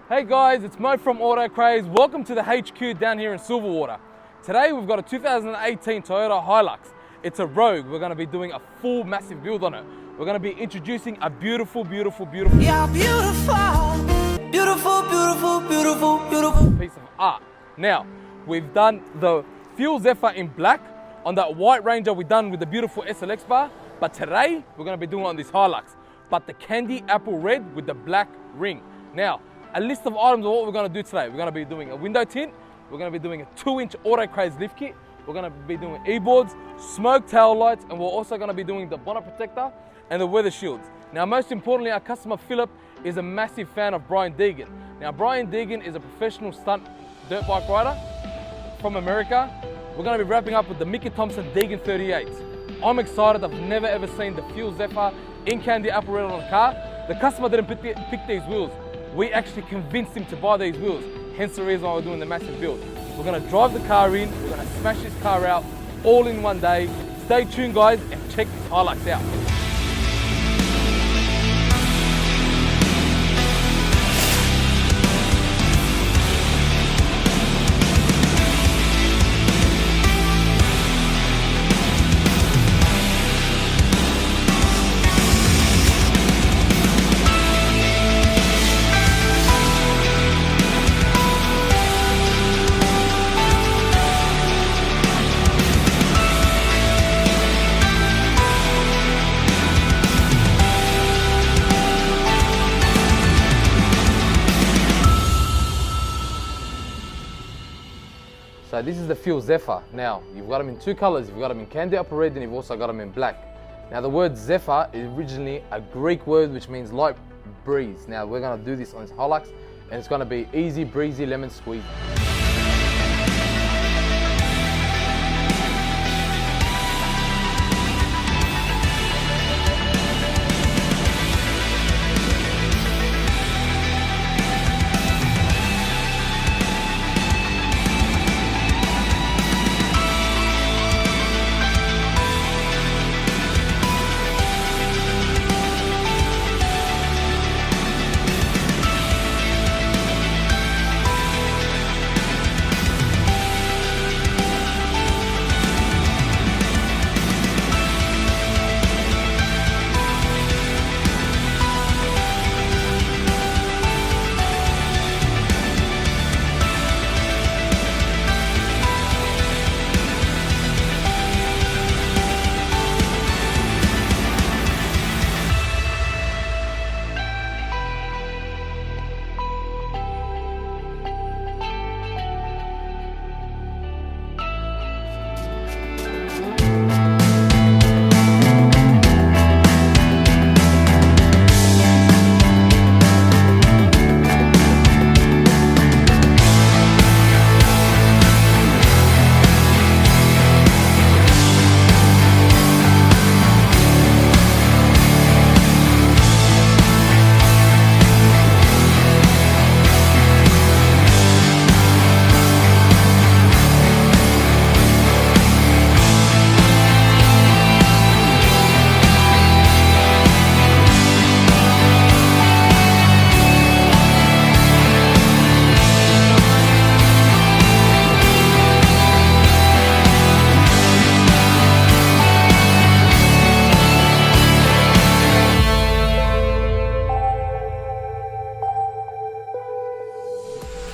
Hey guys, it's Mo from AutoCraze. Welcome to the HQ down here in Silverwater. Today we've got a 2018 Toyota Hilux. It's a Rogue. We're going to be doing a full massive build on it. We're going to be introducing a beautiful yeah, beautiful piece of art. Now, we've done the Fuel Zephyr in black. On that white Ranger we've done with the beautiful SLX bar. But today we're going to be doing it on this Hilux. But the candy apple red with the black ring. Now, a list of items of what we're going to do today. We're going to be doing a window tint. We're going to be doing a 2-inch AutoCraze lift kit. We're going to be doing e-boards, smoke tail lights, and we're also going to be doing the bonnet protector and the weather shields. Now, most importantly, our customer Philip is a massive fan of Brian Deegan. Now, Brian Deegan is a professional stunt dirt bike rider from America. We're going to be wrapping up with the Mickey Thompson Deegan 38s. I'm excited. I've never ever seen the Fuel Zephyr in candy apple red on a car. The customer didn't pick these wheels. We actually convinced him to buy these wheels, hence the reason why we're doing the massive build. We're going to drive the car in, we're going to smash this car out all in one day. Stay tuned guys and check this Hilux out. So this is the Fuel Zephyr. Now, you've got them in two colors. You've got them in candy apple red and you've also got them in black. Now the word Zephyr is originally a Greek word which means light breeze. Now we're gonna do this on this Hilux and it's gonna be easy breezy lemon squeeze.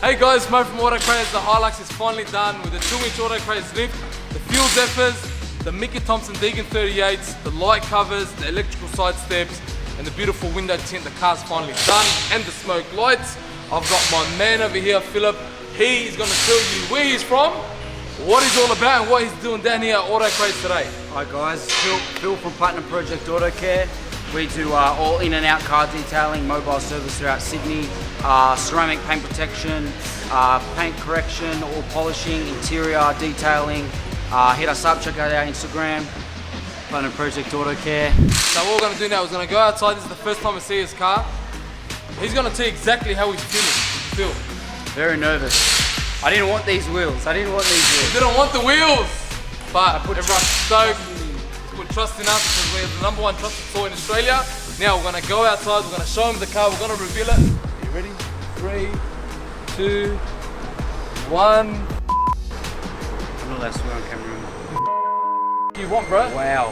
Hey guys, Mo from AutoCraze. The Hilux is finally done with the 2-inch AutoCraze lift, the Fuel Zephyrs, the Mickey Thompson Deegan 38s, the light covers, the electrical side steps, and the beautiful window tint. The car's finally done, and the smoke lights. I've got my man over here, Philip. He is going to tell you where he's from, what he's all about, and what he's doing down here at AutoCraze today. Hi guys, Phil from Platinum Project Auto Care. We do all in and out car detailing, mobile service throughout Sydney, ceramic paint protection, paint correction, all polishing, interior detailing. Hit us up, check out our Instagram, Platinum Project Auto Care. So what we're going to do now is going to go outside. This is the first time we see his car. He's going to tell you exactly how he's feeling. Phil. Very nervous. I didn't want these wheels. You didn't want the wheels, but everyone's stoked. Put trust in us because we're the #1 trusted store in Australia. Now we're going to go outside, we're going to show him the car, we're going to reveal it. Are you ready? 3, 2, 1. I'm not allowed to swear on camera. You want, bro? Wow.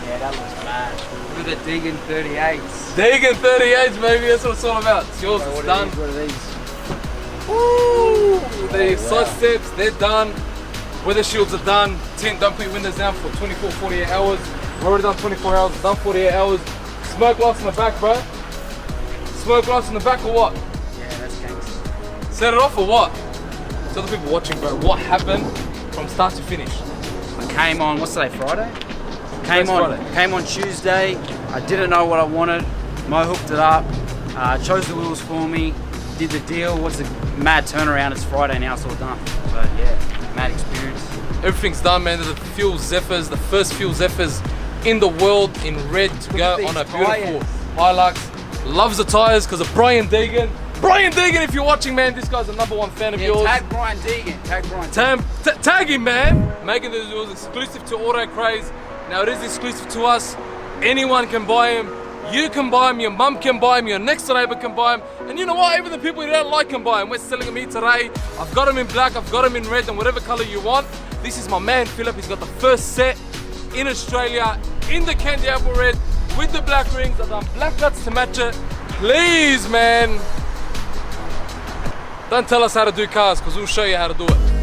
Yeah, that looks bad. Look at the Deegan 38s. Deegan 38s, baby. That's what it's all about. It's yours. It's done. What are these? Woo! The wow. side steps, they're done. Weather shields are done. Tent, don't put your windows down for 24, 48 hours. We're already done 24 hours, done 48 hours. Smoke lights in the back, bro. Smoke lights in the back or what? Yeah, that's gangster. Set it off or what? Tell the people watching, bro, what happened from start to finish? I came on, what's today, Friday? Came on Tuesday. I didn't know what I wanted. Mo hooked it up, chose the wheels for me, did the deal. What's the mad turnaround? It's Friday now, it's all done. So yeah, mad experience. Everything's done, man. The Fuel Zephyrs, the first Fuel Zephyrs in the world in red to go on a beautiful Hilux. Loves the tires because of Brian Deegan. Brian Deegan, if you're watching, man, this guy's a #1 fan of yours. Tag Brian Deegan. Tag him, man. Making the wheels exclusive to AutoCraze. Now it is exclusive to us. Anyone can buy him. You can buy him. Your mum can buy him. Your next door neighbor can buy him. And you know what? Even the people you don't like can buy him. We're selling them here today. I've got them in black. I've got them in red, and whatever color you want. This is my man Philip. He's got the first set in Australia in the candy apple red with the black rings. I've done black nuts to match it. Please, man, don't tell us how to do cars because we'll show you how to do it.